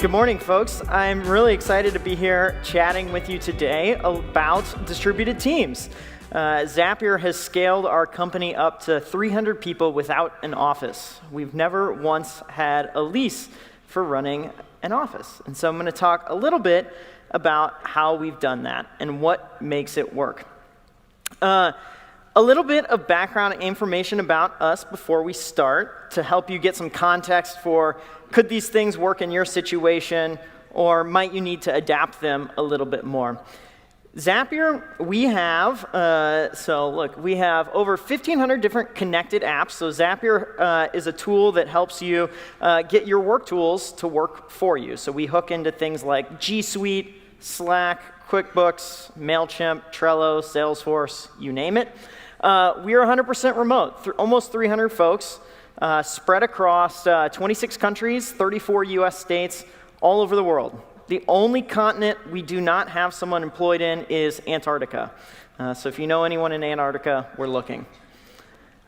Good morning, folks. I'm really excited to be here chatting with you today about distributed teams. Zapier has scaled our company up to 300 people without an office. We've never once had a lease for running an office. And so I'm going to talk a little bit about how we've done that and what makes it work. A little bit of background information about us before we start to help you get some context for could these things work in your situation, or might you need to adapt them a little bit more. Zapier, we have over 1,500 different connected apps. So Zapier is a tool that helps you get your work tools to work for you. So we hook into things like G Suite, Slack, QuickBooks, MailChimp, Trello, Salesforce, you name it. We are 100% remote, almost 300 folks, spread across 26 countries, 34 US states, all over the world. The only continent we do not have someone employed in is Antarctica. So if you know anyone in Antarctica, we're looking.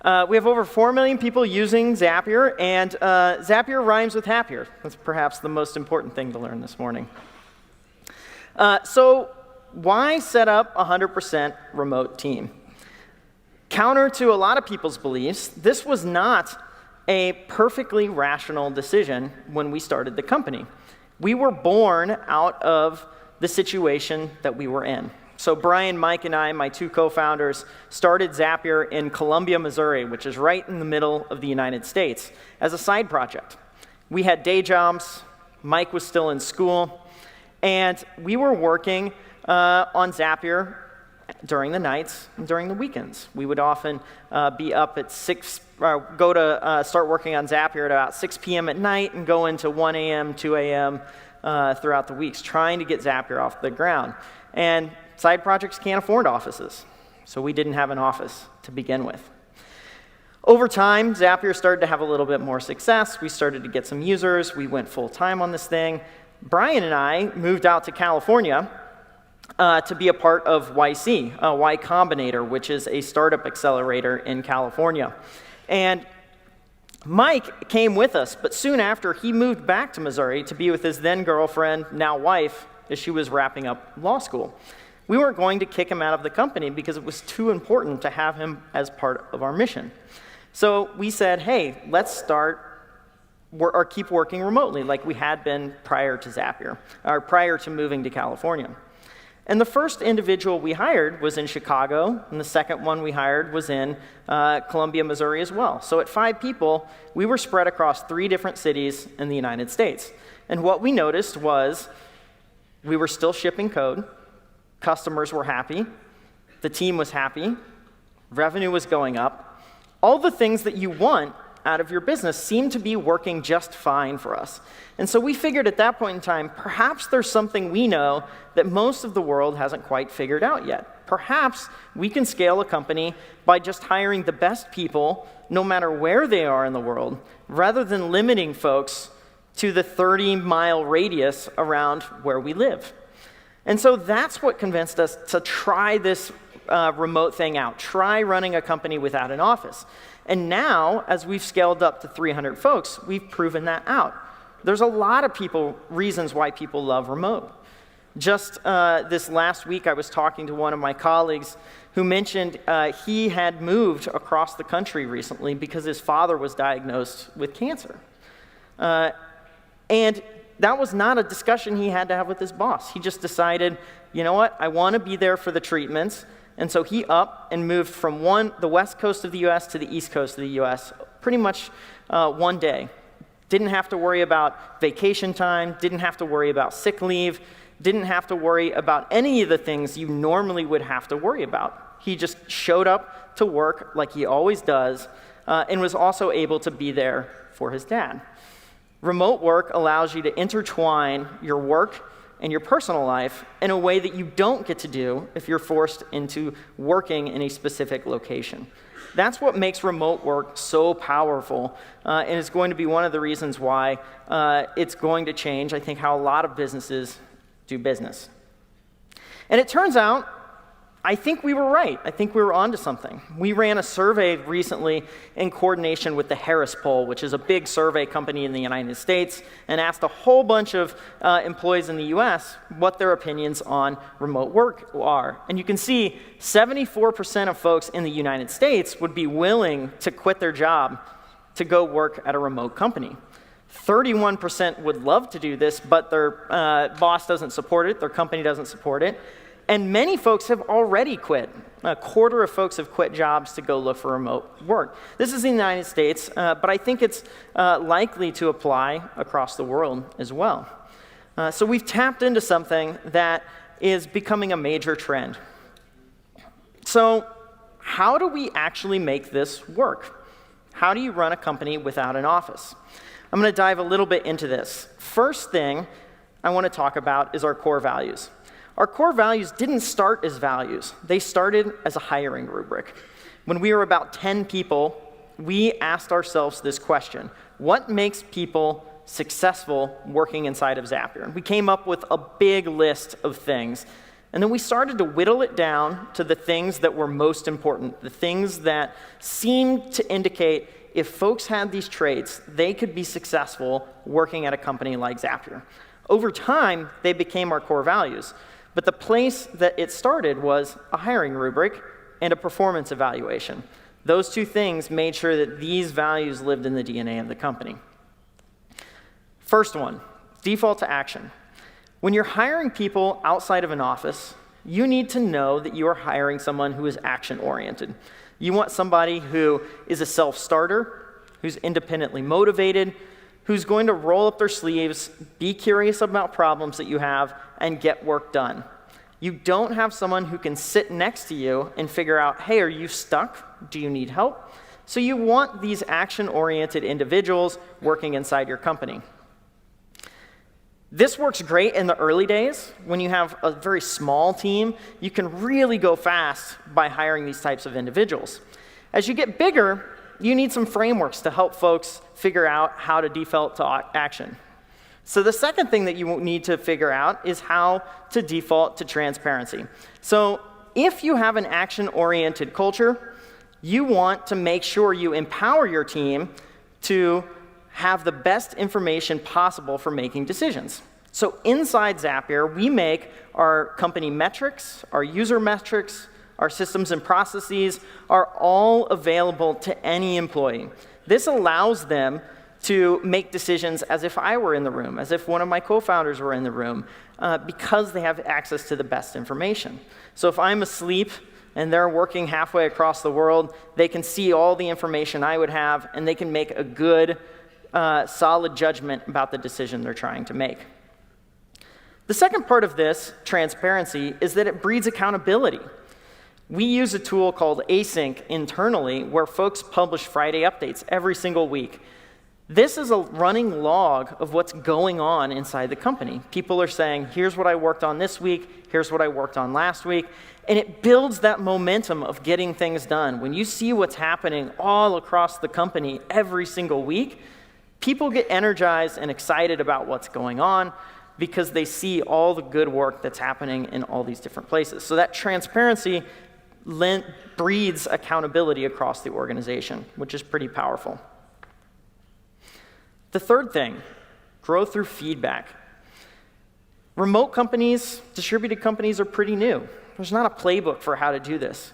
We have over 4 million people using Zapier, and Zapier rhymes with happier. That's perhaps the most important thing to learn this morning. So why set up a 100% remote team? Counter to a lot of people's beliefs, this was not a perfectly rational decision when we started the company. We were born out of the situation that we were in. So Brian, Mike, and I, my two co-founders, started Zapier in Columbia, Missouri, which is right in the middle of the United States, as a side project. We had day jobs, Mike was still in school, and we were working on Zapier during the nights and during the weekends. We would often be up at start working on Zapier at about 6 p.m. at night and go into 1 a.m., 2 a.m. Throughout the weeks, trying to get Zapier off the ground. And side projects can't afford offices, so we didn't have an office to begin with. Over time, Zapier started to have a little bit more success. We started to get some users. We went full-time on this thing. Brian and I moved out to California to be a part of YC, Y Combinator, which is a startup accelerator in California. And Mike came with us, but soon after, he moved back to Missouri to be with his then-girlfriend, now wife, as she was wrapping up law school. We weren't going to kick him out of the company because it was too important to have him as part of our mission. So we said, hey, let's start or keep working remotely like we had been prior to Zapier, or prior to moving to California. And the first individual we hired was in Chicago, and the second one we hired was in Columbia, Missouri as well. So at 5 people, we were spread across 3 different cities in the United States. And what we noticed was we were still shipping code, customers were happy, the team was happy, revenue was going up. All the things that you want out of your business seemed to be working just fine for us. And so we figured at that point in time, perhaps there's something we know that most of the world hasn't quite figured out yet. Perhaps we can scale a company by just hiring the best people, no matter where they are in the world, rather than limiting folks to the 30-mile radius around where we live. And so that's what convinced us to try this remote thing out, try running a company without an office. And now, as we've scaled up to 300 folks, we've proven that out. There's a lot of reasons why people love remote. Just this last week, I was talking to one of my colleagues who mentioned he had moved across the country recently because his father was diagnosed with cancer. And that was not a discussion he had to have with his boss. He just decided, you know what, I want to be there for the treatments. And so he up and moved from the west coast of the US to the east coast of the US, pretty much one day. Didn't have to worry about vacation time, didn't have to worry about sick leave, didn't have to worry about any of the things you normally would have to worry about. He just showed up to work like he always does, and was also able to be there for his dad. Remote work allows you to intertwine your work and your personal life in a way that you don't get to do if you're forced into working in a specific location. That's what makes remote work so powerful, and it's going to be one of the reasons why it's going to change, I think, how a lot of businesses do business. And it turns out I think we were right. I think we were onto something. We ran a survey recently in coordination with the Harris Poll, which is a big survey company in the United States, and asked a whole bunch of employees in the US what their opinions on remote work are. And you can see 74% of folks in the United States would be willing to quit their job to go work at a remote company. 31% would love to do this, but their boss doesn't support it, their company doesn't support it. And many folks have already quit. A quarter of folks have quit jobs to go look for remote work. This is in the United States, but I think it's likely to apply across the world as well. So we've tapped into something that is becoming a major trend. So how do we actually make this work? How do you run a company without an office? I'm going to dive a little bit into this. First thing I want to talk about is our core values. Our core values didn't start as values. They started as a hiring rubric. When we were about 10 people, we asked ourselves this question: what makes people successful working inside of Zapier? We came up with a big list of things. And then we started to whittle it down to the things that were most important, the things that seemed to indicate if folks had these traits, they could be successful working at a company like Zapier. Over time, they became our core values. But the place that it started was a hiring rubric and a performance evaluation. Those two things made sure that these values lived in the DNA of the company. First one, default to action. When you're hiring people outside of an office, you need to know that you are hiring someone who is action-oriented. You want somebody who is a self-starter, who's independently motivated, who's going to roll up their sleeves, be curious about problems that you have, and get work done. You don't have someone who can sit next to you and figure out, hey, are you stuck? Do you need help? So you want these action-oriented individuals working inside your company. This works great in the early days. When you have a very small team, you can really go fast by hiring these types of individuals. As you get bigger, you need some frameworks to help folks figure out how to default to action. So the second thing that you need to figure out is how to default to transparency. So if you have an action-oriented culture, you want to make sure you empower your team to have the best information possible for making decisions. So inside Zapier, we make our company metrics, our user metrics, our systems and processes are all available to any employee. This allows them to make decisions as if I were in the room, as if one of my co-founders were in the room, because they have access to the best information. So if I'm asleep and they're working halfway across the world, they can see all the information I would have, and they can make a good, solid judgment about the decision they're trying to make. The second part of this, transparency, is that it breeds accountability. We use a tool called Async internally where folks publish Friday updates every single week. This is a running log of what's going on inside the company. People are saying, here's what I worked on this week, here's what I worked on last week, and it builds that momentum of getting things done. When you see what's happening all across the company every single week, people get energized and excited about what's going on because they see all the good work that's happening in all these different places. So that transparency breeds accountability across the organization, which is pretty powerful. The third thing, grow through feedback. Remote companies, distributed companies are pretty new. There's not a playbook for how to do this.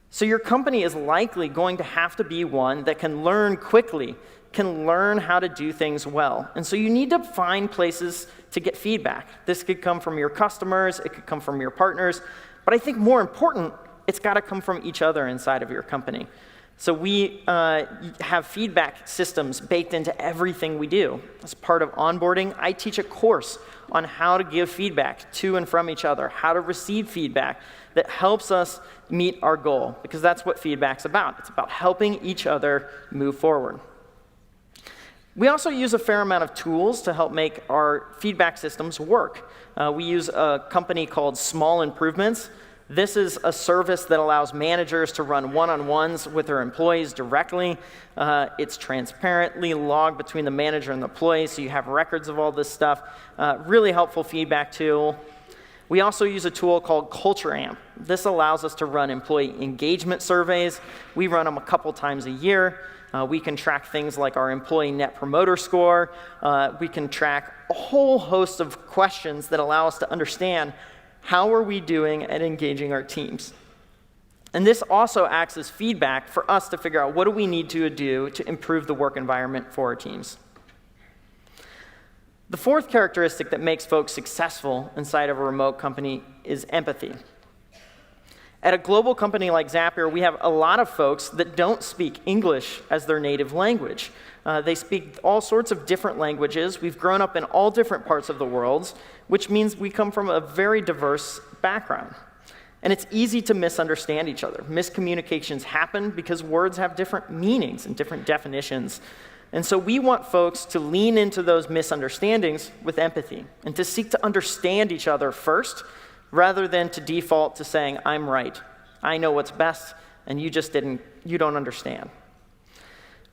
So your company is likely going to have to be one that can learn quickly, can learn how to do things well. And so you need to find places to get feedback. This could come from your customers, it could come from your partners, but I think more important, it's got to come from each other inside of your company. So we have feedback systems baked into everything we do. As part of onboarding, I teach a course on how to give feedback to and from each other, how to receive feedback that helps us meet our goal, because that's what feedback's about. It's about helping each other move forward. We also use a fair amount of tools to help make our feedback systems work. We use a company called Small Improvements. This is a service that allows managers to run one-on-ones with their employees directly. It's transparently logged between the manager and the employee, so you have records of all this stuff. Really helpful feedback tool. We also use a tool called Culture Amp. This allows us to run employee engagement surveys. We run them a couple times a year. We can track things like our employee net promoter score. We can track a whole host of questions that allow us to understand how are we doing at engaging our teams. And this also acts as feedback for us to figure out what do we need to do to improve the work environment for our teams. The fourth characteristic that makes folks successful inside of a remote company is empathy. At a global company like Zapier, we have a lot of folks that don't speak English as their native language. They speak all sorts of different languages. We've grown up in all different parts of the world, which means we come from a very diverse background. And it's easy to misunderstand each other. Miscommunications happen because words have different meanings and different definitions. And so we want folks to lean into those misunderstandings with empathy and to seek to understand each other first, rather than to default to saying, I'm right, I know what's best, and you don't understand.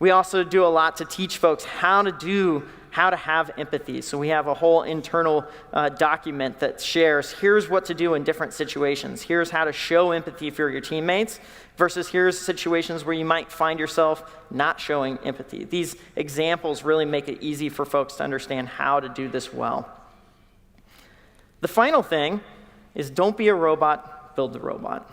We also do a lot to teach folks how to have empathy. So we have a whole internal document that shares, here's what to do in different situations. Here's how to show empathy for your teammates, versus here's situations where you might find yourself not showing empathy. These examples really make it easy for folks to understand how to do this well. The final thing is don't be a robot, build the robot.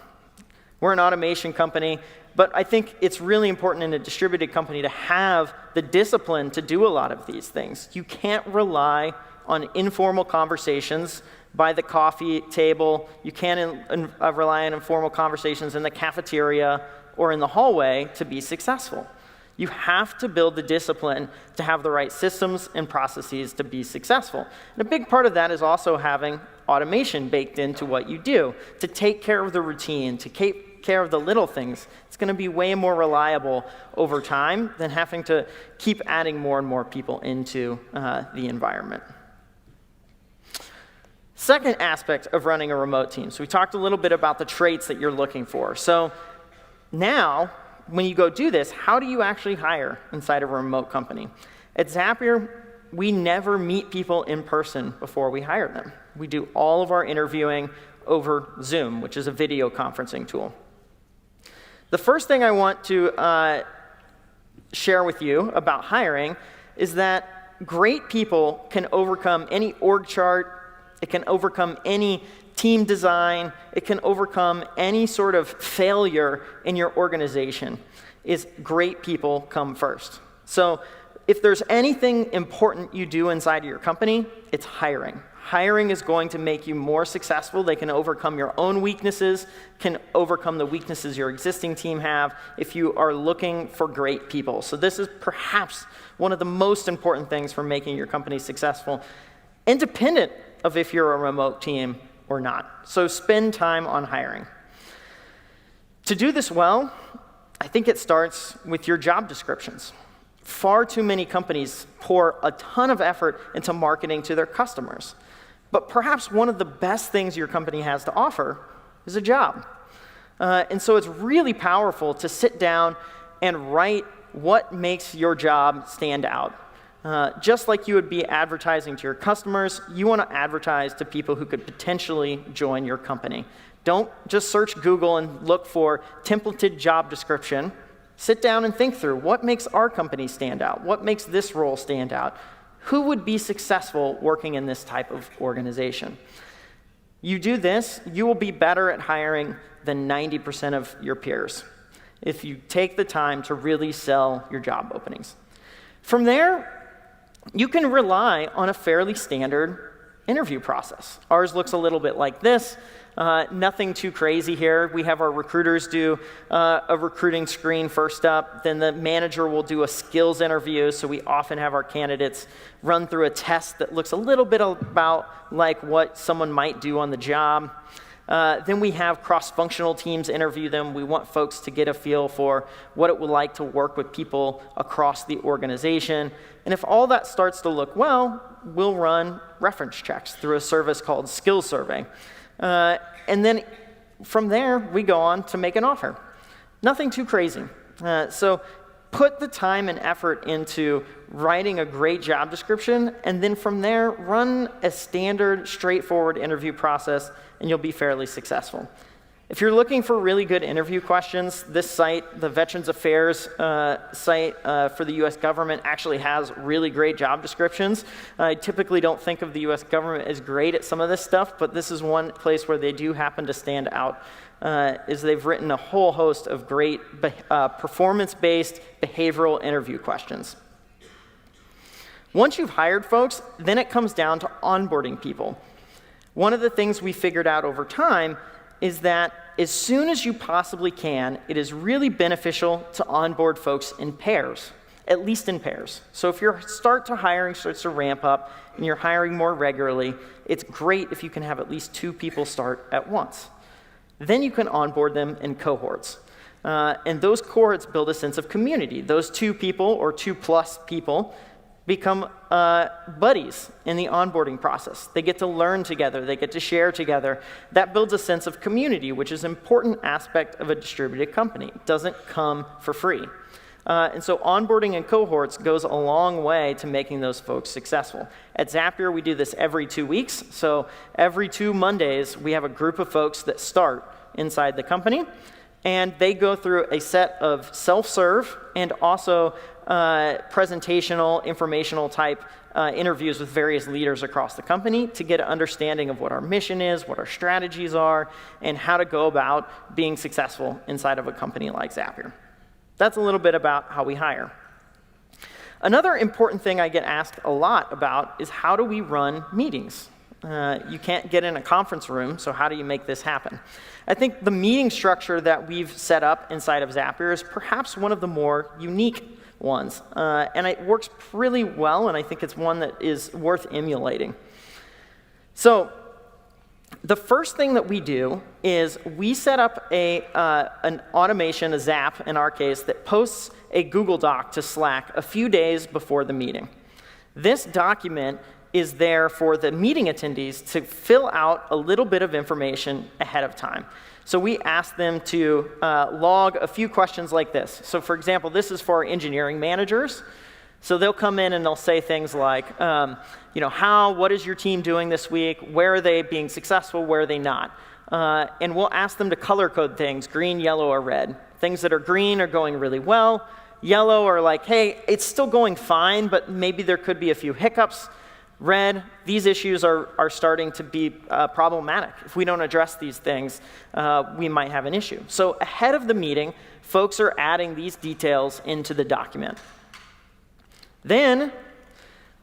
We're an automation company, but I think it's really important in a distributed company to have the discipline to do a lot of these things. You can't rely on informal conversations by the coffee table. You can't rely on informal conversations in the cafeteria or in the hallway to be successful. You have to build the discipline to have the right systems and processes to be successful. And a big part of that is also having automation baked into what you do, to take care of the routine, to take care of the little things. It's going to be way more reliable over time than having to keep adding more and more people into the environment. Second aspect of running a remote team. So we talked a little bit about the traits that you're looking for. So now, when you go do this, how do you actually hire inside of a remote company? At Zapier, we never meet people in person before we hire them. We do all of our interviewing over Zoom, which is a video conferencing tool. The first thing I want to share with you about hiring is that great people can overcome any org chart, it can overcome any team design, it can overcome any sort of failure in your organization. Is great people come first. So if there's anything important you do inside of your company, it's hiring. Hiring is going to make you more successful. They can overcome your own weaknesses, can overcome the weaknesses your existing team have if you are looking for great people. So this is perhaps one of the most important things for making your company successful, independent of if you're a remote team or not. So spend time on hiring. To do this well, I think it starts with your job descriptions. Far too many companies pour a ton of effort into marketing to their customers. But perhaps one of the best things your company has to offer is a job. And so it's really powerful to sit down and write what makes your job stand out. Just like you would be advertising to your customers, you want to advertise to people who could potentially join your company. Don't just search Google and look for templated job description. Sit down and think through what makes our company stand out? What makes this role stand out? Who would be successful working in this type of organization? You do this, you will be better at hiring than 90% of your peers if you take the time to really sell your job openings. From there, you can rely on a fairly standard interview process. Ours looks a little bit like this. Nothing too crazy here. We have our recruiters do a recruiting screen first up. Then the manager will do a skills interview. So we often have our candidates run through a test that looks a little bit about like what someone might do on the job. Then we have cross-functional teams interview them. We want folks to get a feel for what it would like to work with people across the organization. And if all that starts to look well, we'll run reference checks through a service called Skills Survey. And then from there, we go on to make an offer. Nothing too crazy. So put the time and effort into writing a great job description, and then from there, run a standard, straightforward interview process, and you'll be fairly successful. If you're looking for really good interview questions, this site, the Veterans Affairs site for the US government, actually has really great job descriptions. I typically don't think of the US government as great at some of this stuff, but this is one place where they do happen to stand out, is they've written a whole host of great performance-based behavioral interview questions. Once you've hired folks, then it comes down to onboarding people. One of the things we figured out over time is that as soon as you possibly can, it is really beneficial to onboard folks in pairs, at least in pairs. So if your hiring starts to ramp up and you're hiring more regularly, it's great if you can have at least 2 people start at once. Then you can onboard them in cohorts. And those cohorts build a sense of community. Those 2 people or 2+ people become buddies in the onboarding process. They get to learn together. They get to share together. That builds a sense of community, which is an important aspect of a distributed company. It doesn't come for free. And so onboarding in cohorts goes a long way to making those folks successful. At Zapier, we do this every 2 weeks. So every 2 Mondays, we have a group of folks that start inside the company. And they go through a set of self-serve and also presentational, informational type interviews with various leaders across the company to get an understanding of what our mission is, what our strategies are, and how to go about being successful inside of a company like Zapier. That's a little bit about how we hire. Another important thing I get asked a lot about is how do we run meetings? You can't get in a conference room, so how do you make this happen? I think the meeting structure that we've set up inside of Zapier is perhaps one of the more unique ones. And it works really well, and I think it's one that is worth emulating. So the first thing that we do is we set up an automation, a Zap in our case, that posts a Google Doc to Slack a few days before the meeting. This document is there for the meeting attendees to fill out a little bit of information ahead of time. So we ask them to log a few questions like this. So for example, this is for our engineering managers. So they'll come in and they'll say things like, what is your team doing this week? Where are they being successful? Where are they not? And we'll ask them to color code things, green, yellow, or red. Things that are green are going really well. Yellow are like, hey, it's still going fine, but maybe there could be a few hiccups. Red, these issues are starting to be problematic. If we don't address these things, we might have an issue. So ahead of the meeting, folks are adding these details into the document. Then,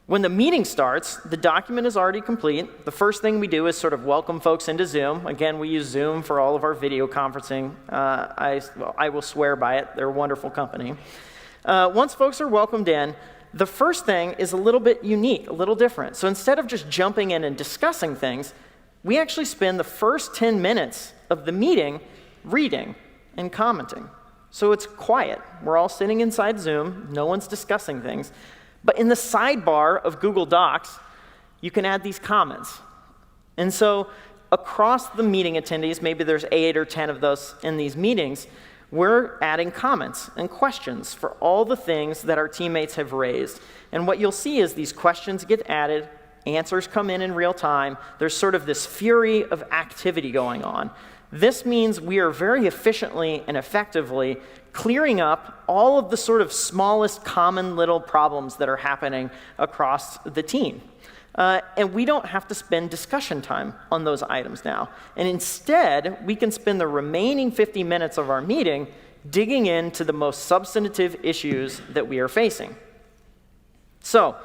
when the meeting starts, the document is already complete. The first thing we do is sort of welcome folks into Zoom. Again, we use Zoom for all of our video conferencing. I will swear by it. They're a wonderful company. Once folks are welcomed in, the first thing is a little bit unique, a little different. So instead of just jumping in and discussing things, we actually spend the first 10 minutes of the meeting reading and commenting. So it's quiet. We're all sitting inside Zoom. No one's discussing things. But in the sidebar of Google Docs, you can add these comments. And so across the meeting attendees, maybe there's 8 or 10 of those in these meetings, we're adding comments and questions for all the things that our teammates have raised. And what you'll see is these questions get added, answers come in real time. There's sort of this fury of activity going on. This means we are very efficiently and effectively clearing up all of the sort of smallest common little problems that are happening across the team. And we don't have to spend discussion time on those items now. And instead, we can spend the remaining 50 minutes of our meeting digging into the most substantive issues that we are facing. So,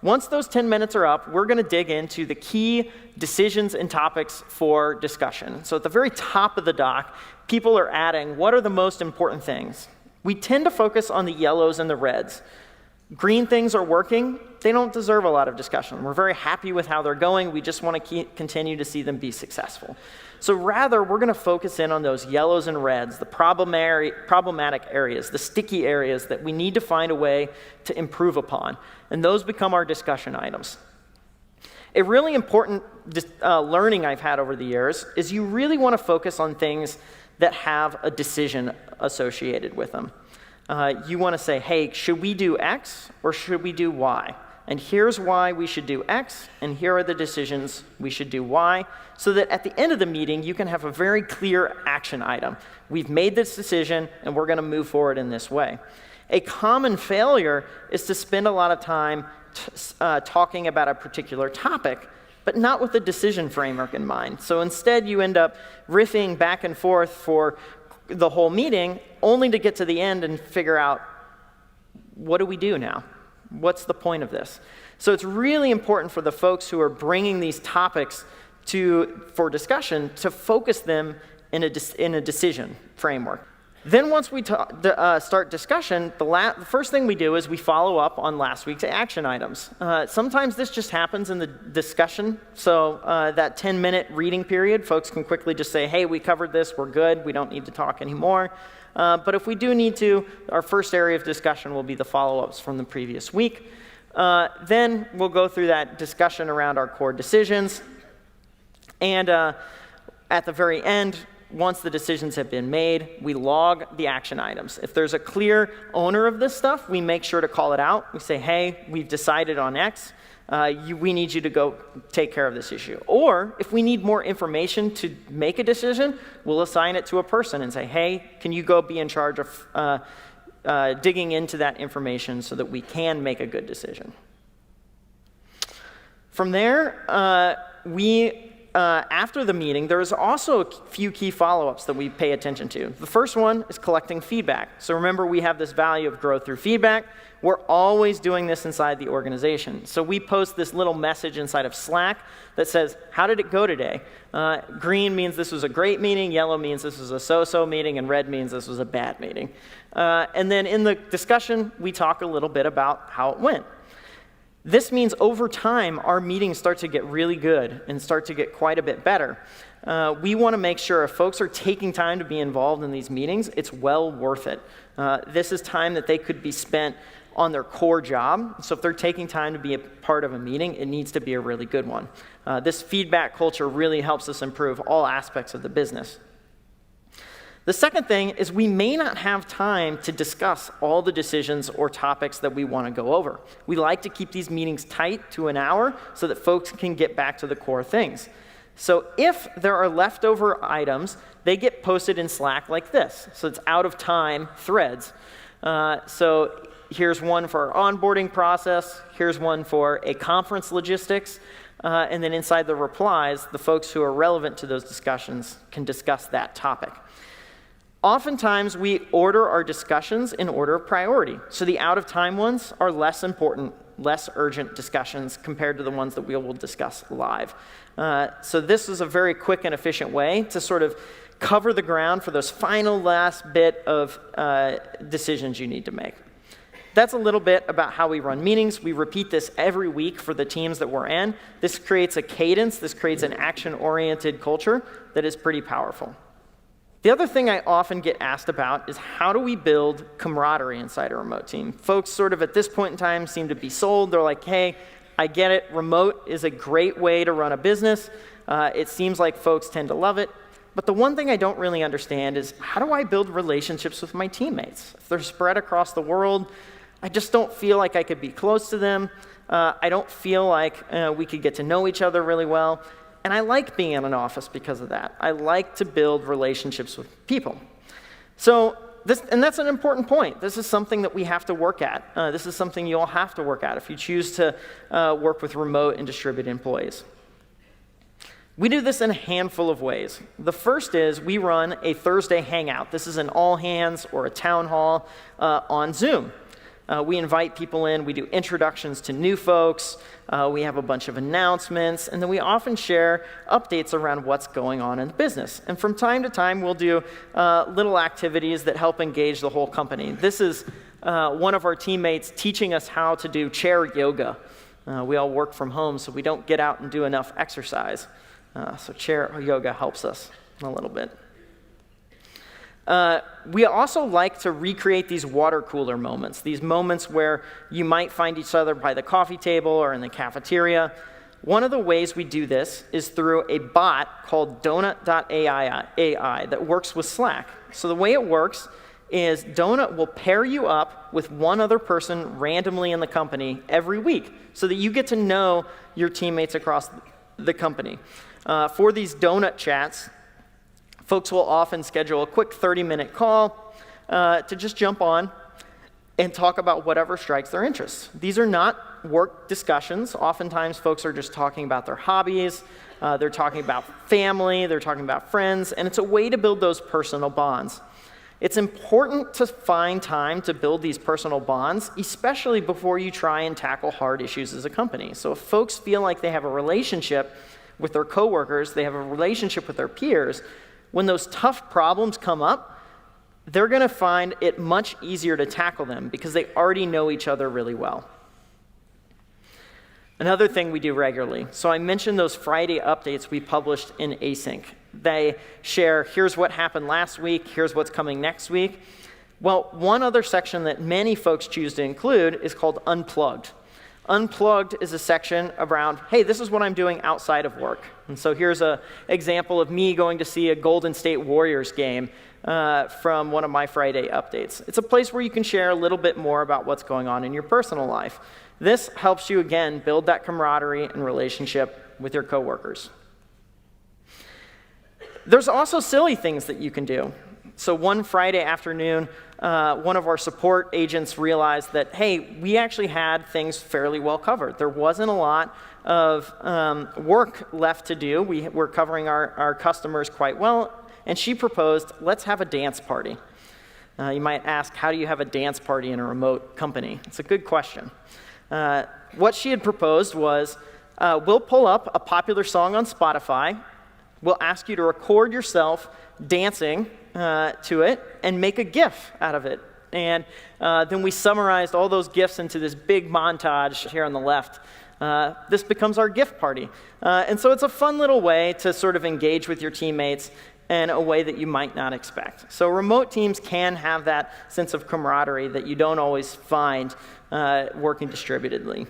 once those 10 minutes are up, we're going to dig into the key decisions and topics for discussion. So at the very top of the doc, people are adding, what are the most important things? We tend to focus on the yellows and the reds. Green things are working. They don't deserve a lot of discussion. We're very happy with how they're going. We just want to continue to see them be successful. So rather, we're going to focus in on those yellows and reds, the problematic areas, the sticky areas that we need to find a way to improve upon. And those become our discussion items. A really important learning I've had over the years is you really want to focus on things that have a decision associated with them. You want to say, hey, should we do X or should we do Y? And here's why we should do X, and here are the decisions we should do Y, so that at the end of the meeting, you can have a very clear action item. We've made this decision, and we're going to move forward in this way. A common failure is to spend a lot of time talking about a particular topic, but not with a decision framework in mind. So instead, you end up riffing back and forth for the whole meeting, only to get to the end and figure out, what do we do now? What's the point of this? So it's really important for the folks who are bringing these topics for discussion to focus them in a decision framework. Then once we start discussion, the first thing we do is we follow up on last week's action items. Sometimes this just happens in the discussion. So that 10-minute reading period, folks can quickly just say, hey, we covered this, we're good, we don't need to talk anymore. But if we do need to, our first area of discussion will be the follow-ups from the previous week. Then we'll go through that discussion around our core decisions. And at the very end, once the decisions have been made, we log the action items. If there's a clear owner of this stuff, we make sure to call it out. We say, hey, we've decided on X. We need you to go take care of this issue. Or if we need more information to make a decision, we'll assign it to a person and say, hey, can you go be in charge of digging into that information so that we can make a good decision. From there, after the meeting, there's also a few key follow-ups that we pay attention to. The first one is collecting feedback. So remember, we have this value of growth through feedback. We're always doing this inside the organization. So we post this little message inside of Slack that says, how did it go today? Green means this was a great meeting, yellow means this was a so-so meeting, and red means this was a bad meeting. And then in the discussion, we talk a little bit about how it went. This means over time, our meetings start to get really good and start to get quite a bit better. We want to make sure if folks are taking time to be involved in these meetings, it's well worth it. This is time that they could be spent on their core job. So if they're taking time to be a part of a meeting, it needs to be a really good one. This feedback culture really helps us improve all aspects of the business. The second thing is we may not have time to discuss all the decisions or topics that we want to go over. We like to keep these meetings tight to an hour so that folks can get back to the core things. So if there are leftover items, they get posted in Slack like this. So it's out of time threads. So here's one for our onboarding process. Here's one for a conference logistics. And then inside the replies, the folks who are relevant to those discussions can discuss that topic. Oftentimes, we order our discussions in order of priority. So the out-of-time ones are less important, less urgent discussions compared to the ones that we will discuss live. So this is a very quick and efficient way to sort of cover the ground for those final last bit of decisions you need to make. That's a little bit about how we run meetings. We repeat this every week for the teams that we're in. This creates a cadence. This creates an action-oriented culture that is pretty powerful. The other thing I often get asked about is how do we build camaraderie inside a remote team? Folks sort of at this point in time seem to be sold. They're like, hey, I get it. Remote is a great way to run a business. It seems like folks tend to love it. But the one thing I don't really understand is how do I build relationships with my teammates? If they're spread across the world, I just don't feel like I could be close to them. I don't feel like we could get to know each other really well. And I like being in an office because of that. I like to build relationships with people. So that's an important point. This is something that we have to work at. This is something you all have to work at if you choose to work with remote and distributed employees. We do this in a handful of ways. The first is we run a Thursday hangout. This is an all hands or a town hall on Zoom. We invite people in, we do introductions to new folks, we have a bunch of announcements, and then we often share updates around what's going on in the business. And from time to time, we'll do little activities that help engage the whole company. This is one of our teammates teaching us how to do chair yoga. We all work from home, so we don't get out and do enough exercise. So chair yoga helps us a little bit. We also like to recreate these water cooler moments, these moments where you might find each other by the coffee table or in the cafeteria. One of the ways we do this is through a bot called Donut.ai that works with Slack. So the way it works is Donut will pair you up with one other person randomly in the company every week so that you get to know your teammates across the company. For these Donut chats, folks will often schedule a quick 30-minute call to just jump on and talk about whatever strikes their interests. These are not work discussions. Oftentimes, folks are just talking about their hobbies. They're talking about family. They're talking about friends. And it's a way to build those personal bonds. It's important to find time to build these personal bonds, especially before you try and tackle hard issues as a company. So if folks feel like they have a relationship with their coworkers, they have a relationship with their peers, when those tough problems come up, they're going to find it much easier to tackle them because they already know each other really well. Another thing we do regularly. So I mentioned those Friday updates we published in Async. They share, here's what happened last week, here's what's coming next week. Well, one other section that many folks choose to include is called Unplugged. Unplugged is a section around, hey, this is what I'm doing outside of work. And so here's an example of me going to see a Golden State Warriors game from one of my Friday updates. It's a place where you can share a little bit more about what's going on in your personal life. This helps you, again, build that camaraderie and relationship with your coworkers. There's also silly things that you can do. So one Friday afternoon, one of our support agents realized that, hey, we actually had things fairly well covered. There wasn't a lot of work left to do. We were covering our customers quite well, and she proposed, let's have a dance party. You might ask, how do you have a dance party in a remote company? It's a good question. What she had proposed was, we'll pull up a popular song on Spotify. We'll ask you to record yourself dancing to it and make a GIF out of it. And then we summarized all those GIFs into this big montage here on the left. This becomes our GIF party. And so it's a fun little way to sort of engage with your teammates in a way that you might not expect. So remote teams can have that sense of camaraderie that you don't always find working distributedly.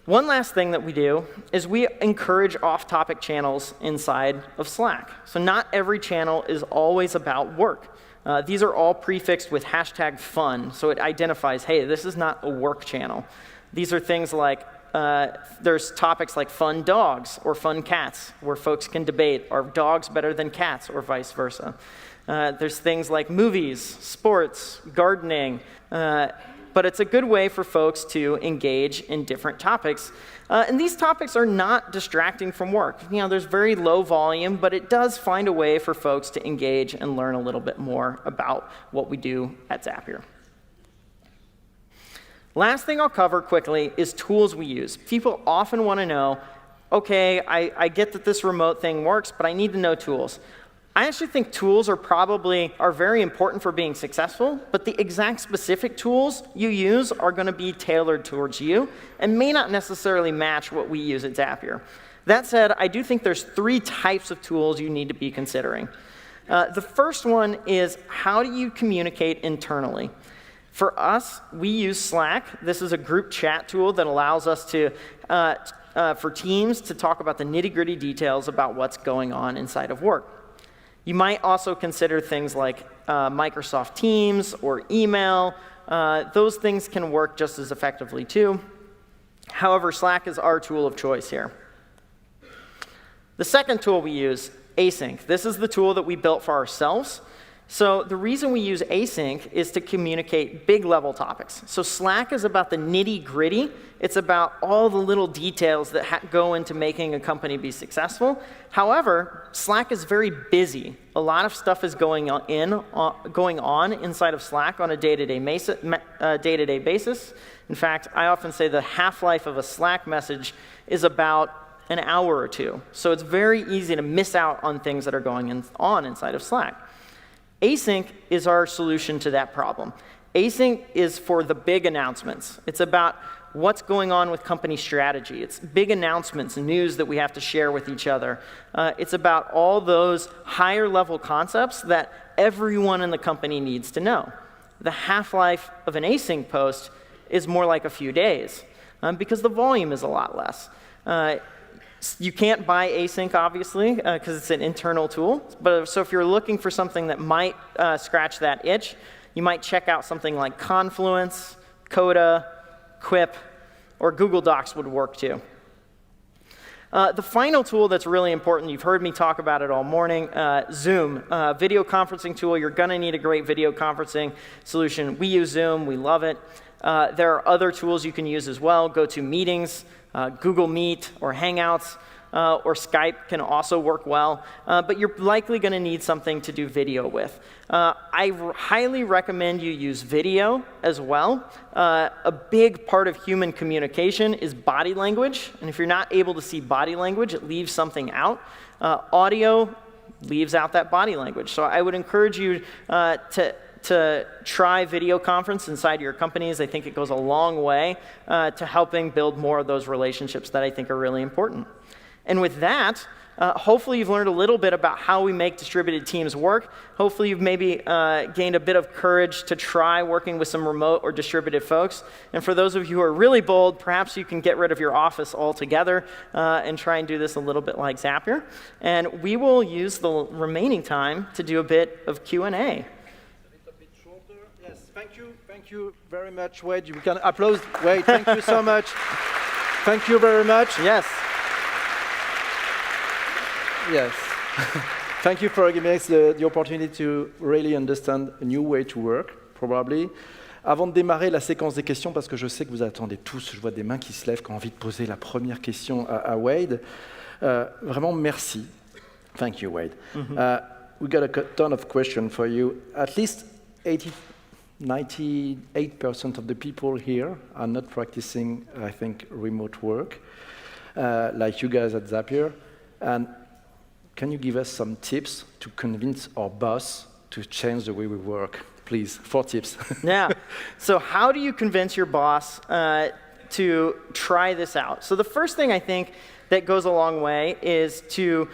One last thing that we do is we encourage off-topic channels inside of Slack. So not every channel is always about work. These are all prefixed with #fun, so it identifies, hey, this is not a work channel. These are things like, there's topics like fun dogs or fun cats, where folks can debate, are dogs better than cats, or vice versa. There's things like movies, sports, gardening, but it's a good way for folks to engage in different topics. And these topics are not distracting from work. You know, there's very low volume, but it does find a way for folks to engage and learn a little bit more about what we do at Zapier. Last thing I'll cover quickly is tools we use. People often want to know, okay, I get that this remote thing works, but I need to know tools. I actually think tools are very important for being successful, but the exact specific tools you use are going to be tailored towards you and may not necessarily match what we use at Zapier. That said, I do think there's 3 types of tools you need to be considering. The first one is, how do you communicate internally? For us, we use Slack. This is a group chat tool that allows us to, for teams to talk about the nitty-gritty details about what's going on inside of work. You might also consider things like Microsoft Teams or email. Those things can work just as effectively too. However, Slack is our tool of choice here. The second tool we use, Async. This is the tool that we built for ourselves. So the reason we use Async is to communicate big-level topics. So Slack is about the nitty-gritty. It's about all the little details that go into making a company be successful. However, Slack is very busy. A lot of stuff is going on inside of Slack on a day-to-day basis. In fact, I often say the half-life of a Slack message is about an hour or 2. So it's very easy to miss out on things that are going on inside of Slack. Async is our solution to that problem. Async is for the big announcements. It's about what's going on with company strategy. It's big announcements and news that we have to share with each other. It's about all those higher level concepts that everyone in the company needs to know. The half-life of an async post is more like a few days because the volume is a lot less. You can't buy async, obviously, because it's an internal tool. But so if you're looking for something that might scratch that itch, you might check out something like Confluence, Coda, Quip, or Google Docs would work too. The final tool that's really important, you've heard me talk about it all morning, Zoom, video conferencing tool. You're going to need a great video conferencing solution. We use Zoom. We love it. There are other tools you can use as well. GoToMeetings, Google Meet, or Hangouts, or Skype can also work well. But you're likely going to need something to do video with. I highly recommend you use video as well. A big part of human communication is body language. And if you're not able to see body language, it leaves something out. Audio leaves out that body language. So I would encourage you to try video conference inside your companies. I think it goes a long way to helping build more of those relationships that I think are really important. And with that, hopefully you've learned a little bit about how we make distributed teams work. Hopefully you've maybe gained a bit of courage to try working with some remote or distributed folks. And for those of you who are really bold, perhaps you can get rid of your office altogether and try and do this a little bit like Zapier. And we will use the remaining time to do a bit of Q&A. Thank you very much, Wade. You can applaud. Wade, thank you so much. Thank you very much. Yes. Yes. Thank you for giving us the opportunity to really understand a new way to work, probably. Avant de démarrer la séquence des questions, parce que je sais que vous attendez tous, je vois des mains qui se lèvent, qui ont envie de poser la première question à Wade. Vraiment, merci. Thank you, Wade. We got a ton of questions for you. At least 98% of the people here are not practicing, I think, remote work, like you guys at Zapier. And can you give us some tips to convince our boss to change the way we work? Please, 4 tips. Yeah. So how do you convince your boss to try this out? So the first thing I think that goes a long way is to,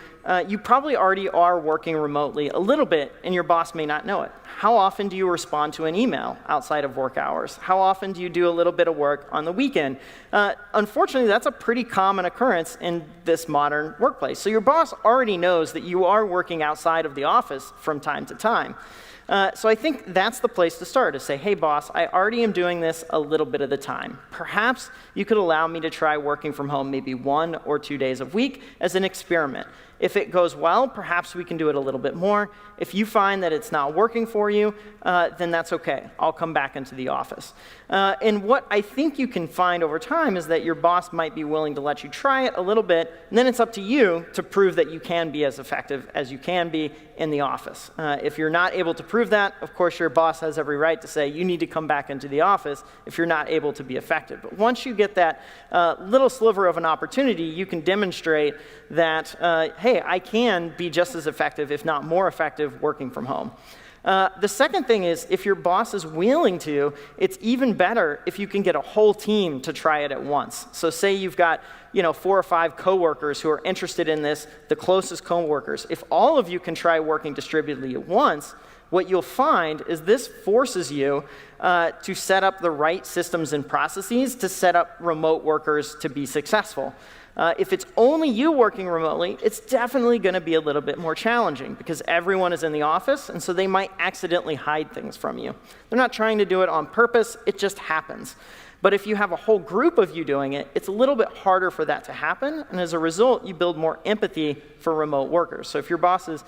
you probably already are working remotely a little bit, and your boss may not know it. How often do you respond to an email outside of work hours? How often do you do a little bit of work on the weekend? Unfortunately, that's a pretty common occurrence in this modern workplace. So your boss already knows that you are working outside of the office from time to time. So I think that's the place to start, to say, hey, boss, I already am doing this a little bit of the time. Perhaps you could allow me to try working from home maybe 1 or 2 days a week as an experiment. If it goes well, perhaps we can do it a little bit more. If you find that it's not working for you, then that's okay. I'll come back into the office. And what I think you can find over time is that your boss might be willing to let you try it a little bit, and then it's up to you to prove that you can be as effective as you can be in the office. If you're not able to prove that, of course, your boss has every right to say you need to come back into the office if you're not able to be effective. But once you get that little sliver of an opportunity, you can demonstrate that, hey, I can be just as effective, if not more effective, working from home. The second thing is, if your boss is willing to, it's even better if you can get a whole team to try it at once. So say you've got 4 or 5 coworkers who are interested in this, the closest coworkers. If all of you can try working distributedly at once, what you'll find is this forces you to set up the right systems and processes to set up remote workers to be successful. If it's only you working remotely, it's definitely going to be a little bit more challenging because everyone is in the office, and so they might accidentally hide things from you. They're not trying to do it on purpose, it just happens. But if you have a whole group of you doing it, it's a little bit harder for that to happen, and as a result, you build more empathy for remote workers. So if your boss is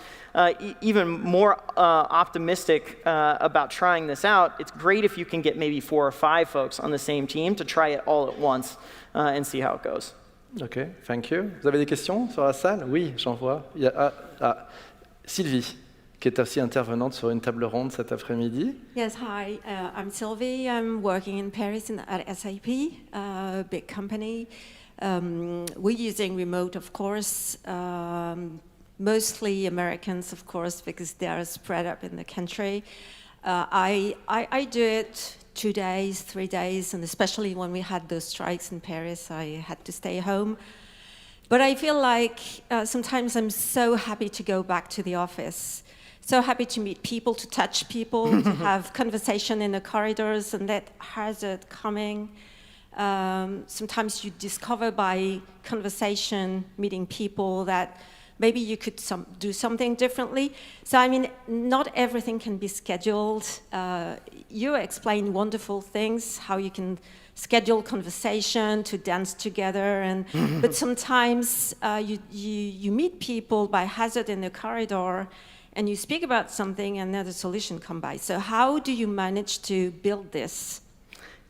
even more optimistic about trying this out, it's great if you can get maybe 4 or 5 folks on the same team to try it all at once and see how it goes. OK, thank you. Vous avez des questions sur la salle? Oui, j'en vois. Il y a, Sylvie, qui est aussi intervenante sur une table ronde cet après-midi. Yes, hi, I'm Sylvie. I'm working in Paris at SAP, a big company. We're using remote, of course, mostly Americans, of course, because they are spread up in the country. I do it 2 days, 3 days, and especially when we had those strikes in Paris, I had to stay home. But I feel like sometimes I'm so happy to go back to the office, so happy to meet people, to touch people, to have conversation in the corridors, and that hazard coming. Sometimes you discover by conversation, meeting people, that maybe you could do something differently. So, I mean, not everything can be scheduled. You explain wonderful things, how you can schedule conversation to dance together, but sometimes you meet people by hazard in the corridor, and you speak about something, and then the solution comes by. So how do you manage to build this?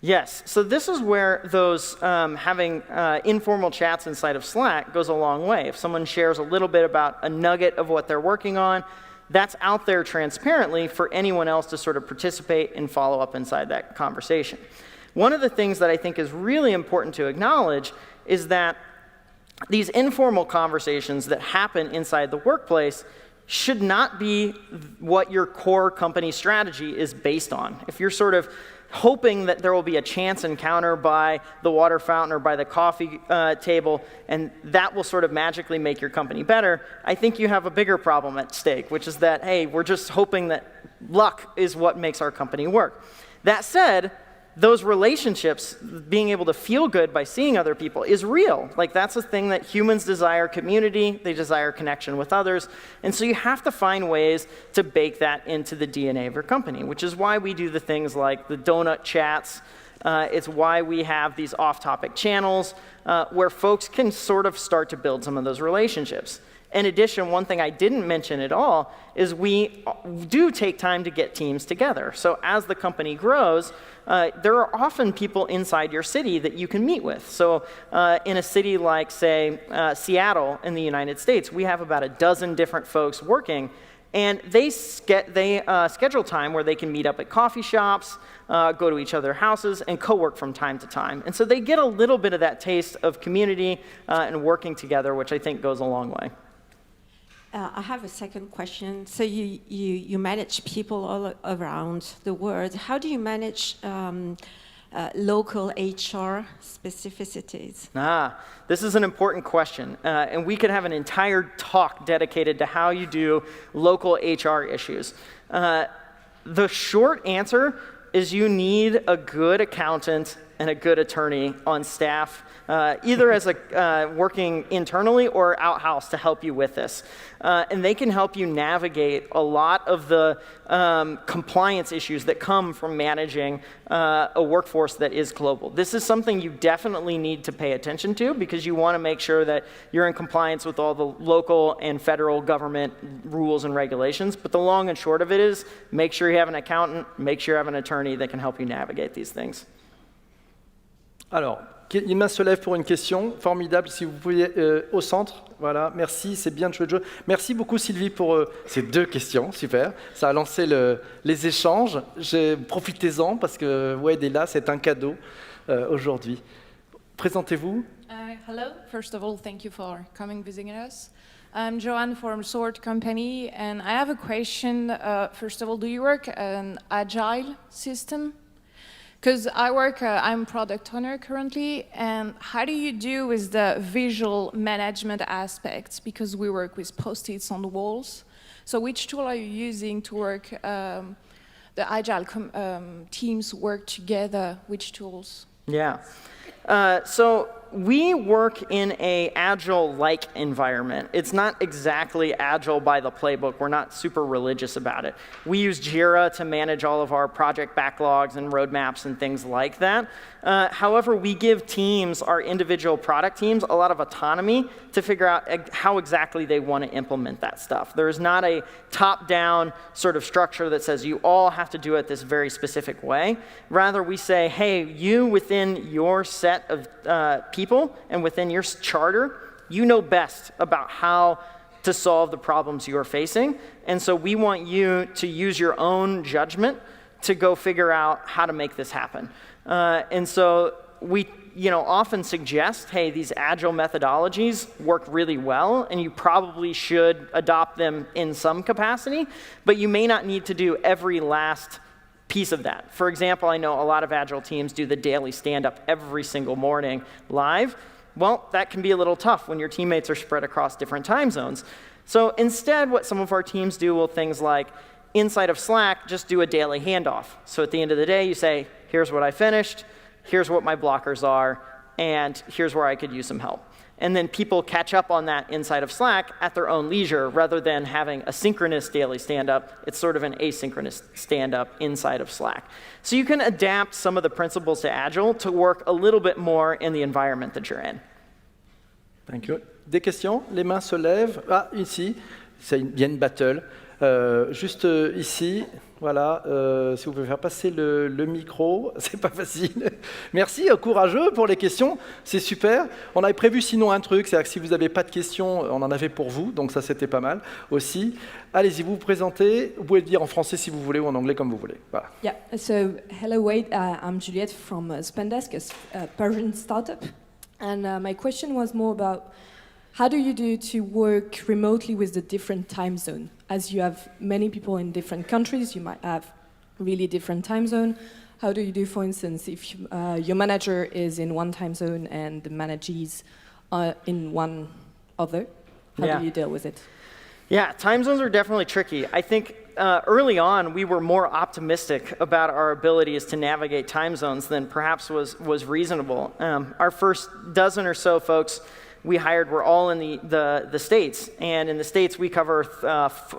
Yes, so this is where those having informal chats inside of Slack goes a long way. If someone shares a little bit about a nugget of what they're working on, that's out there transparently for anyone else to sort of participate and follow up inside that conversation. One of the things that I think is really important to acknowledge is that these informal conversations that happen inside the workplace should not be what your core company strategy is based on. If you're sort of hoping that there will be a chance encounter by the water fountain or by the coffee table, and that will sort of magically make your company better, I think you have a bigger problem at stake, which is that, hey, we're just hoping that luck is what makes our company work. That said, those relationships, being able to feel good by seeing other people, is real. Like, that's a thing that humans desire: community, they desire connection with others. And so you have to find ways to bake that into the DNA of your company, which is why we do the things like the donut chats. It's why we have these off-topic channels where folks can sort of start to build some of those relationships. In addition, one thing I didn't mention at all is we do take time to get teams together. So as the company grows, there are often people inside your city that you can meet with. So in a city like, say, Seattle in the United States, we have about a dozen different folks working, and they schedule time where they can meet up at coffee shops, go to each other's houses, and co-work from time to time. And so they get a little bit of that taste of community and working together, which I think goes a long way. I have a second question. So you manage people all around the world. How do you manage local HR specificities? This is an important question. And we could have an entire talk dedicated to how you do local HR issues. The short answer is you need a good accountant and a good attorney on staff, either as working internally or out-house to help you with this. And they can help you navigate a lot of the compliance issues that come from managing a workforce that is global. This is something you definitely need to pay attention to, because you want to make sure that you're in compliance with all the local and federal government rules and regulations. But the long and short of it is, make sure you have an accountant, make sure you have an attorney that can help you navigate these things. Alors, une main se lève pour une question. Formidable, si vous pouviez au centre. Voilà, merci, c'est bien de jouer le jeu. Merci beaucoup Sylvie pour ces deux questions, super. Ça a lancé les échanges. Profitez-en parce que Wade est là, c'est un cadeau aujourd'hui. Présentez-vous. Hello, first of all, thank you for coming visiting us. I'm Joanne from Sword Company, and I have a question. First of all, do you work an agile system? Because I'm product owner currently, and how do you do with the visual management aspects? Because we work with Post-its on the walls. So which tool are you using to work, the agile teams work together? Which tools? Yeah. So we work in an agile-like environment. It's not exactly agile by the playbook. We're not super religious about it. We use Jira to manage all of our project backlogs and roadmaps and things like that. However, we give teams, our individual product teams, a lot of autonomy to figure out how exactly they want to implement that stuff. There's not a top-down sort of structure that says you all have to do it this very specific way. Rather, we say, hey, you within your set of people and within your charter, you know best about how to solve the problems you're facing. And so we want you to use your own judgment to go figure out how to make this happen. And so we often suggest, hey, these agile methodologies work really well, and you probably should adopt them in some capacity, but you may not need to do every last piece of that. For example, I know a lot of agile teams do the daily stand-up every single morning live. Well, that can be a little tough when your teammates are spread across different time zones. So instead, what some of our teams do will things like, inside of Slack, just do a daily handoff. So at the end of the day, you say, here's what I finished. here's what my blockers are, and here's where I could use some help. And then people catch up on that inside of Slack at their own leisure, rather than having a synchronous daily stand-up. It's sort of an asynchronous stand-up inside of Slack. So you can adapt some of the principles to Agile to work a little bit more in the environment that you're in. Thank you. Des questions? Les mains se lèvent. Ah, ici, il y a une battle. Juste ici, voilà, si vous pouvez faire passer le micro, c'est pas facile. Merci, courageux pour les questions, c'est super. On avait prévu sinon un truc, c'est-à-dire que si vous n'avez pas de questions, on en avait pour vous, donc ça c'était pas mal aussi. Allez-y, vous vous présentez, vous pouvez le dire en français si vous voulez ou en anglais comme vous voulez. Voilà. Yeah, so hello Wade, I'm Juliette from Spendesk, a Persian startup. And my question was more about how do you do to work remotely with the different time zone? As you have many people in different countries, you might have really different time zone. How do you do, for instance, if your manager is in one time zone and the managees are in one other? How do you deal with it? Yeah, time zones are definitely tricky. I think early on, we were more optimistic about our abilities to navigate time zones than perhaps was reasonable. Our first dozen or so folks we hired were all in the States. And in the States, we cover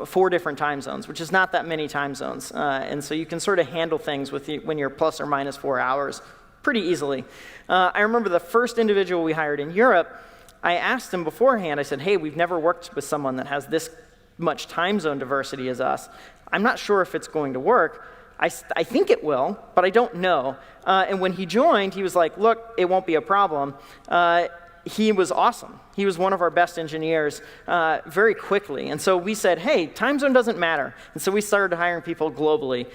4 different time zones, which is not that many time zones. And so you can sort of handle things when you're plus or minus 4 hours pretty easily. I remember the first individual we hired in Europe, I asked him beforehand, I said, hey, we've never worked with someone that has this much time zone diversity as us. I'm not sure if it's going to work. I think it will, but I don't know. And when he joined, he was like, look, it won't be a problem. He was awesome. He was one of our best engineers very quickly. And so we said, hey, time zone doesn't matter. And so we started hiring people globally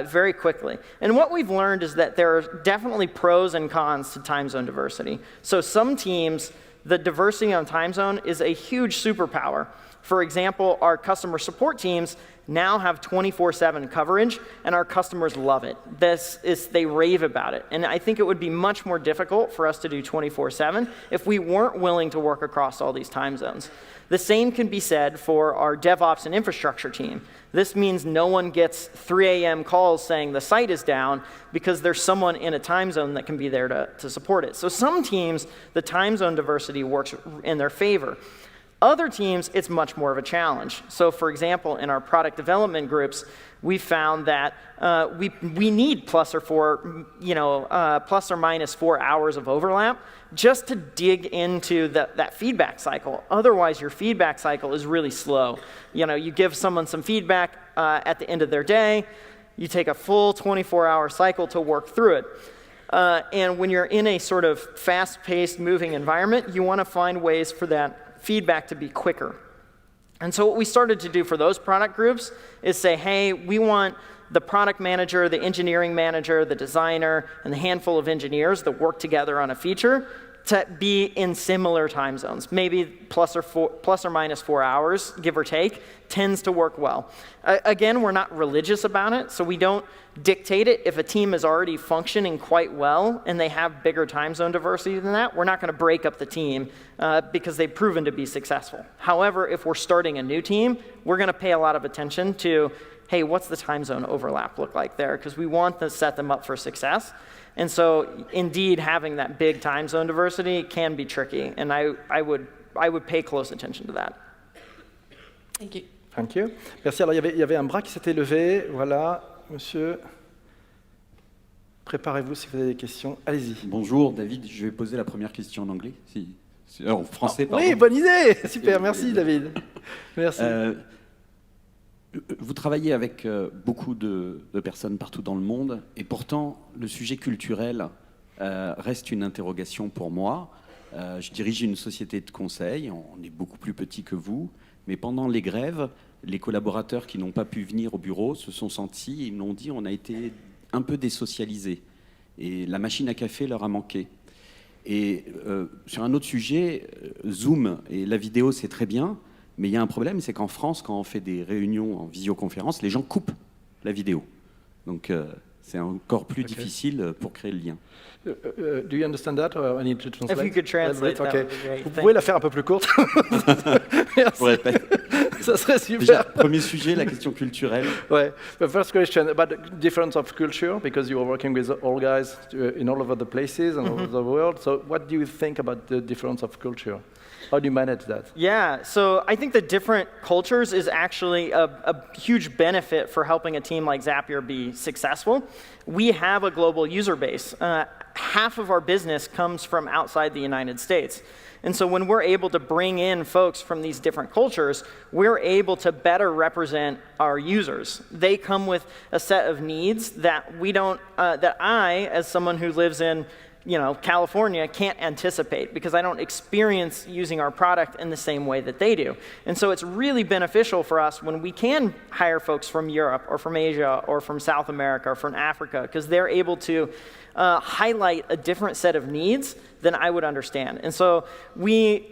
very quickly. And what we've learned is that there are definitely pros and cons to time zone diversity. So some teams, the diversity on time zone is a huge superpower. For example, our customer support teams now have 24/7 coverage, and our customers love it. They rave about it. And I think it would be much more difficult for us to do 24/7 if we weren't willing to work across all these time zones. The same can be said for our DevOps and infrastructure team. This means no one gets 3 a.m. calls saying the site is down because there's someone in a time zone that can be there to support it. So some teams, the time zone diversity works in their favor. Other teams, it's much more of a challenge. So for example, in our product development groups, we found that we need plus or minus 4 hours of overlap just to dig into that feedback cycle. Otherwise, your feedback cycle is really slow. You give someone some feedback at the end of their day, you take a full 24-hour cycle to work through it. And when you're in a sort of fast-paced, moving environment, you want to find ways for that feedback to be quicker. And so what we started to do for those product groups is say, hey, we want the product manager, the engineering manager, the designer, and the handful of engineers that work together on a feature to be in similar time zones. Maybe plus or minus 4 hours, give or take, tends to work well. Again, we're not religious about it, so we don't dictate it. If a team is already functioning quite well and they have bigger time zone diversity than that, we're not going to break up the team because they've proven to be successful. However, if we're starting a new team, we're going to pay a lot of attention to, hey, what's the time zone overlap look like there? Because we want to set them up for success. And so, indeed, having that big time zone diversity can be tricky, and I would pay close attention to that. Thank you. Thank you. Merci. Alors, il y avait un bras qui s'était levé. Voilà, monsieur. Préparez-vous si vous avez des questions. Allez-y. Bonjour, David. Je vais poser la première question en anglais. En français, pardon. Oui, bonne idée. Super, merci, David. Merci. Vous travaillez avec beaucoup de personnes partout dans le monde, et pourtant, le sujet culturel reste une interrogation pour moi. Je dirige une société de conseil, on est beaucoup plus petit que vous, mais pendant les grèves, les collaborateurs qui n'ont pas pu venir au bureau se sont sentis, ils m'ont dit, on a été un peu désocialisés, et la machine à café leur a manqué. Et sur un autre sujet, Zoom et la vidéo, c'est très bien, mais il y a un problème, c'est qu'en France, quand on fait des réunions en visioconférence, les gens coupent la vidéo. Donc c'est encore plus difficile pour créer le lien. Do you understand that, or I need to translate? If you could translate, that Okay. would be great. Vous Thank pouvez la faire un peu plus courte? Je répète. Ça serait Déjà, super. premier sujet, la question culturelle. Ouais. The first question about the difference of culture, because you are working with all guys in all over the places and all over the world. So what do you think about the difference of culture? How do you manage that? Yeah, so I think the different cultures is actually a huge benefit for helping a team like Zapier be successful. We have a global user base. Half of our business comes from outside the United States. And so when we're able to bring in folks from these different cultures, we're able to better represent our users. They come with a set of needs that we don't, that I, as someone who lives in California, can't anticipate because I don't experience using our product in the same way that they do. And so it's really beneficial for us when we can hire folks from Europe or from Asia or from South America or from Africa because they're able to highlight a different set of needs than I would understand. And so we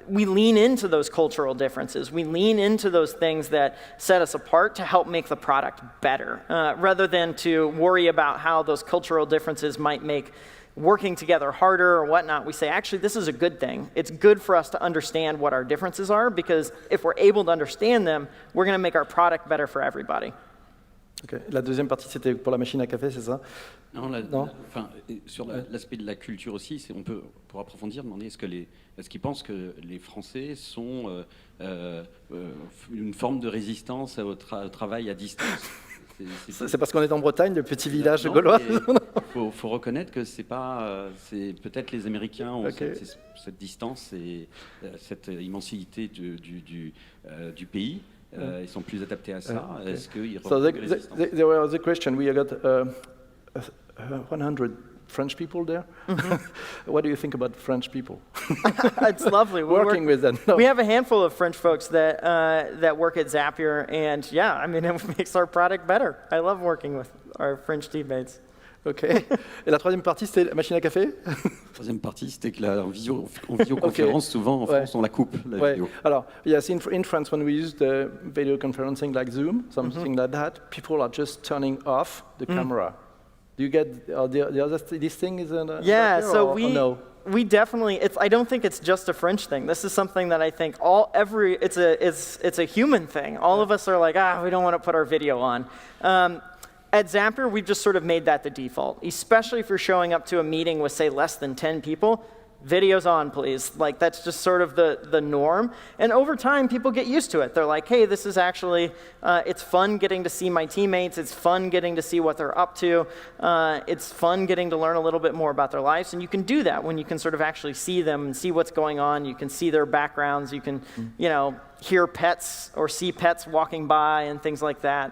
lean into those cultural differences. We lean into those things that set us apart to help make the product better, rather than to worry about how those cultural differences might make working together harder or whatnot. We say, actually, this is a good thing. It's good for us to understand what our differences are, because if we're able to understand them, we're going to make our product better for everybody. Okay. La deuxième partie, c'était pour la machine à café, c'est ça? Non, Non. sur l'aspect de la culture aussi, on peut, pour approfondir, demander est-ce qu'ils pensent que les Français sont une forme de résistance au travail à distance? C'est parce qu'on est en Bretagne, le petit village Non, gaulois. Il faut reconnaître que c'est peut-être les Américains ont cette distance et cette immensité du pays. Ils sont plus adaptés à ça. Est-ce qu'ils There was a question. We got 100 French people there. What do you think about French people? It's lovely. Working with them. No. We have a handful of French folks that work at Zapier, and yeah, I mean, it makes our product better. I love working with our French teammates. Ok. Et la troisième partie, c'était la machine à café? La troisième partie, c'était que en vidéoconférence, souvent en France, on la coupe, la vidéo. Alors, yes, in France, when we use the video conferencing like Zoom, something like that, people are just turning off the camera. Do you get this thing is yeah, so no? We definitely, I don't think it's just a French thing. This is something that I think it's a human thing. All of us are like, we don't want to put our video on. At Zapier, we've just sort of made that the default, especially if you're showing up to a meeting with, say, less than 10 people. Videos on, please. Like, that's just sort of the norm. And over time, people get used to it. They're like, hey, this is actually, it's fun getting to see my teammates. It's fun getting to see what they're up to. It's fun getting to learn a little bit more about their lives. And you can do that when you can sort of actually see them and see what's going on. You can see their backgrounds. You can, hear pets or see pets walking by and things like that.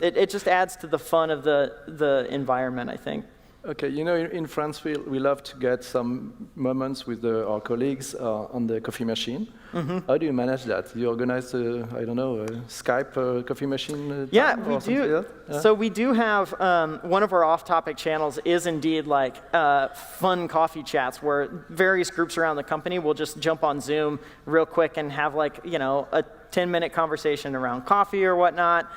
It just adds to the fun of the environment, I think. Okay, in France, we love to get some moments with our colleagues on the coffee machine. How do you manage that? Do you organize, a Skype coffee machine? Yeah, we do. Like yeah? So we do have, one of our off-topic channels is indeed like fun coffee chats where various groups around the company will just jump on Zoom real quick and have like, a 10-minute conversation around coffee or whatnot.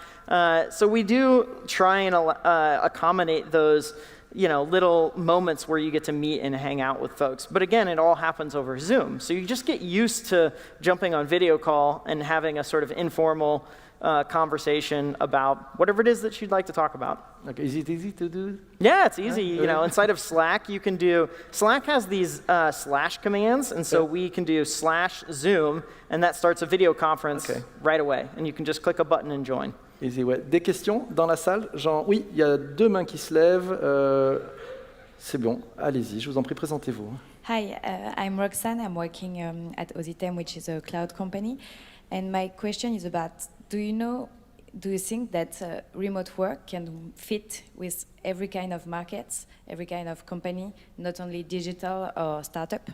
So we do try and accommodate those little moments where you get to meet and hang out with folks. But again, it all happens over Zoom. So you just get used to jumping on video call and having a sort of informal conversation about whatever it is that you'd like to talk about. Like, is it easy to do? Yeah, it's easy. Inside of Slack, you can do, Slack has these slash commands, and so we can do /Zoom, and that starts a video conference right away. And you can just click a button and join. Easy, ouais. Des questions dans la salle? Genre, oui, il y a 2 mains qui se lèvent. C'est bon, allez-y, je vous en prie, présentez-vous. Hi, I'm Roxanne. I'm working at Ositem, which is a cloud company. And my question is about, do you think that remote work can fit with every kind of markets, every kind of company, not only digital or startup?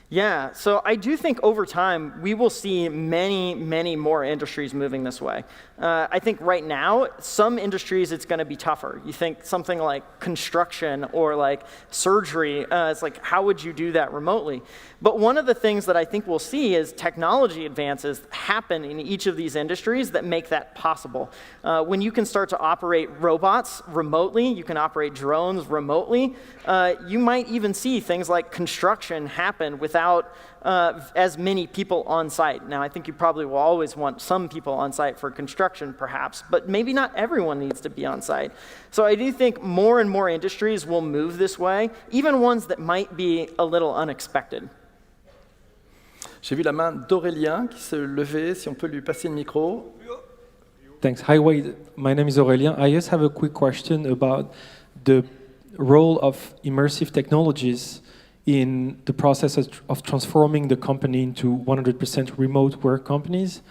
Yeah, so I do think over time we will see many, many more industries moving this way. I think right now, some industries it's going to be tougher. You think something like construction or like surgery, it's like, how would you do that remotely? But one of the things that I think we'll see is technology advances happen in each of these industries that make that possible. When you can start to operate robots remotely, you can operate drones remotely, you might even see things like construction happen without as many people on site. Now, I think you probably will always want some people on site for construction, perhaps, but maybe not everyone needs to be on site. So I do think more and more industries will move this way, even ones that might be a little unexpected. J'ai vu la main d'Aurélien qui se levait, si on peut lui passer le micro. Thanks. Hi, Wade. My name is Aurélien. I just have a quick question about the role of immersive technologies in the process of transforming the company into 100% remote work companies.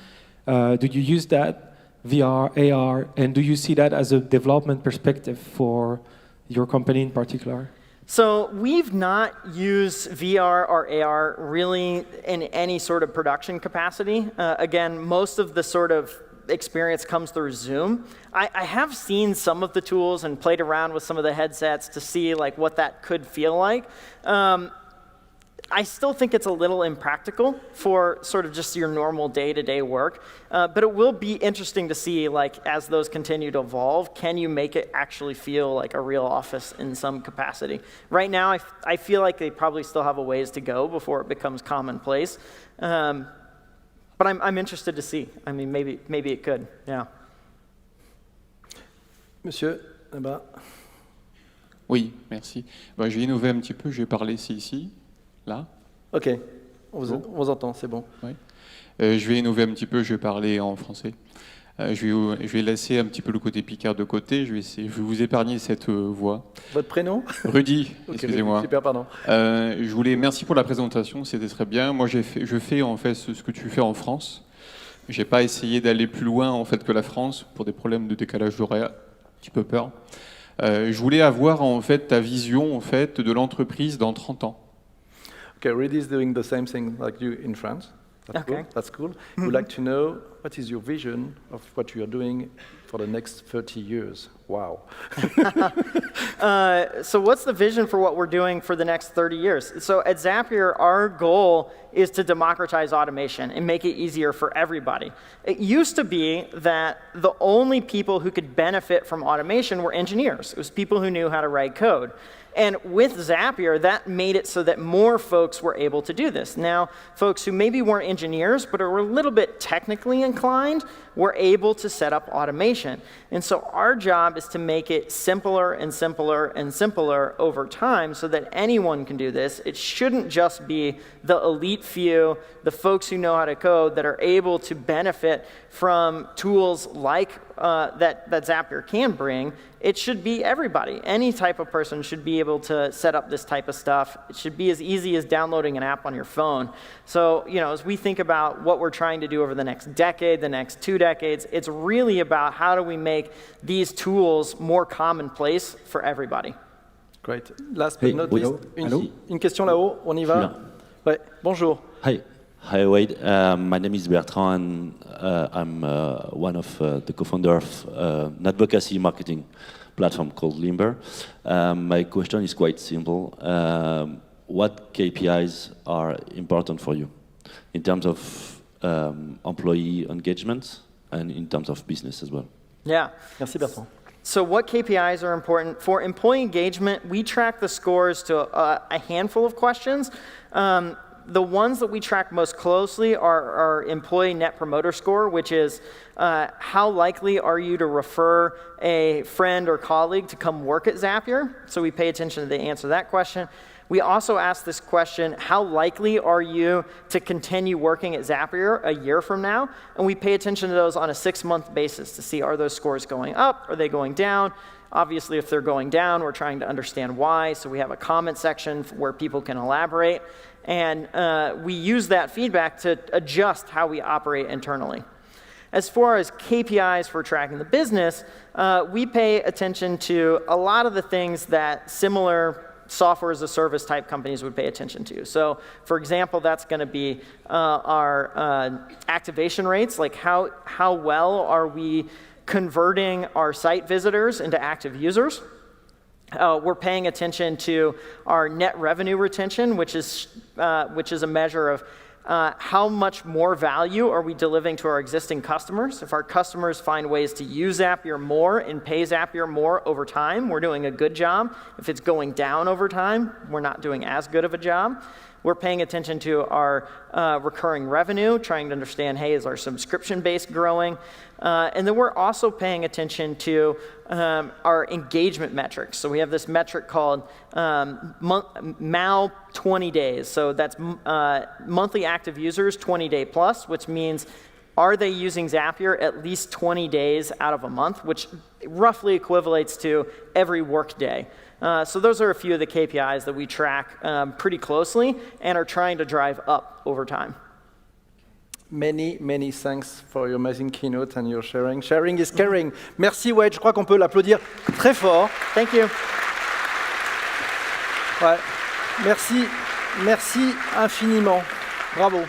Do you use that, VR, AR, and do you see that as a development perspective for your company in particular? So we've not used VR or AR really in any sort of production capacity. Again, most of the sort of experience comes through Zoom. I have seen some of the tools and played around with some of the headsets to see like what that could feel like. I still think it's a little impractical for sort of just your normal day-to-day work, but it will be interesting to see, like, as those continue to evolve, can you make it actually feel like a real office in some capacity? Right now, I feel like they probably still have a ways to go before it becomes commonplace, but I'm interested to see. I mean, maybe it could, yeah. Monsieur, là-bas. Oui, merci. Ben, je vais innover un petit peu, je vais parler ici. Là. Ok, on vous entend, c'est bon. Oui. Je vais innover un petit peu, je vais parler en français. Je vais laisser un petit peu le côté picard de côté, je vais vous épargner cette voix. Votre prénom? Rudy, okay, excusez-moi. Super, pardon. Merci pour la présentation, c'était très bien. Moi, je fais en fait ce que tu fais en France. Je n'ai pas essayé d'aller plus loin en fait que la France pour des problèmes de décalage horaire, un petit peu peur. Je voulais avoir en fait ta vision en fait de l'entreprise dans 30 ans. Okay, Rudy is doing the same thing like you in France. That's okay. Cool. That's cool. We'd like to know what is your vision of what you are doing for the next 30 years. Wow. So what's the vision for what we're doing for the next 30 years? So at Zapier, our goal is to democratize automation and make it easier for everybody. It used to be that the only people who could benefit from automation were engineers. It was people who knew how to write code. And with Zapier, that made it so that more folks were able to do this. Now, folks who maybe weren't engineers, but are a little bit technically inclined, were able to set up automation. And so our job is to make it simpler and simpler and simpler over time so that anyone can do this. It shouldn't just be the elite few, the folks who know how to code, that are able to benefit from tools like that Zapier can bring. It should be everybody. Any type of person should be able to set up this type of stuff. It should be as easy as downloading an app on your phone. So, as we think about what we're trying to do over the next decade, the next 2 decades, it's really about how do we make these tools more commonplace for everybody. Great. Last but not least, une question là-haut, on y va? Ouais, bonjour. Hi, Wade. My name is Bertrand, and I'm one of the co-founder of an advocacy marketing platform called Limber. My question is quite simple. What KPIs are important for you in terms of employee engagement and in terms of business as well? Yeah. Merci, Bertrand. So what KPIs are important? For employee engagement, we track the scores to a handful of questions. The ones that we track most closely are our employee net promoter score, which is how likely are you to refer a friend or colleague to come work at Zapier? So we pay attention to the answer to that question. We also ask this question, how likely are you to continue working at Zapier a year from now? And we pay attention to those on a 6-month basis to see, are those scores going up? Are they going down? Obviously, if they're going down, we're trying to understand why. So we have a comment section where people can elaborate. And we use that feedback to adjust how we operate internally. As far as KPIs for tracking the business, we pay attention to a lot of the things that similar software as a service type companies would pay attention to. So for example, that's going to be our activation rates, like how well are we converting our site visitors into active users. We're paying attention to our net revenue retention, which is a measure of how much more value are we delivering to our existing customers. If our customers find ways to use Zapier more and pay Zapier more over time, we're doing a good job. If it's going down over time, we're not doing as good of a job. We're paying attention to our recurring revenue, trying to understand, hey, is our subscription base growing? And then we're also paying attention to our engagement metrics. So we have this metric called MAU 20 days. So that's monthly active users 20 day plus, which means are they using Zapier at least 20 days out of a month, which roughly equivalates to every work day. So those are a few of the KPIs that we track pretty closely and are trying to drive up over time. Many, many thanks for your amazing keynote and your sharing. Sharing is caring. Merci Wade, je crois qu'on peut l'applaudir très fort. Thank you. Ouais. Merci, merci infiniment. Bravo.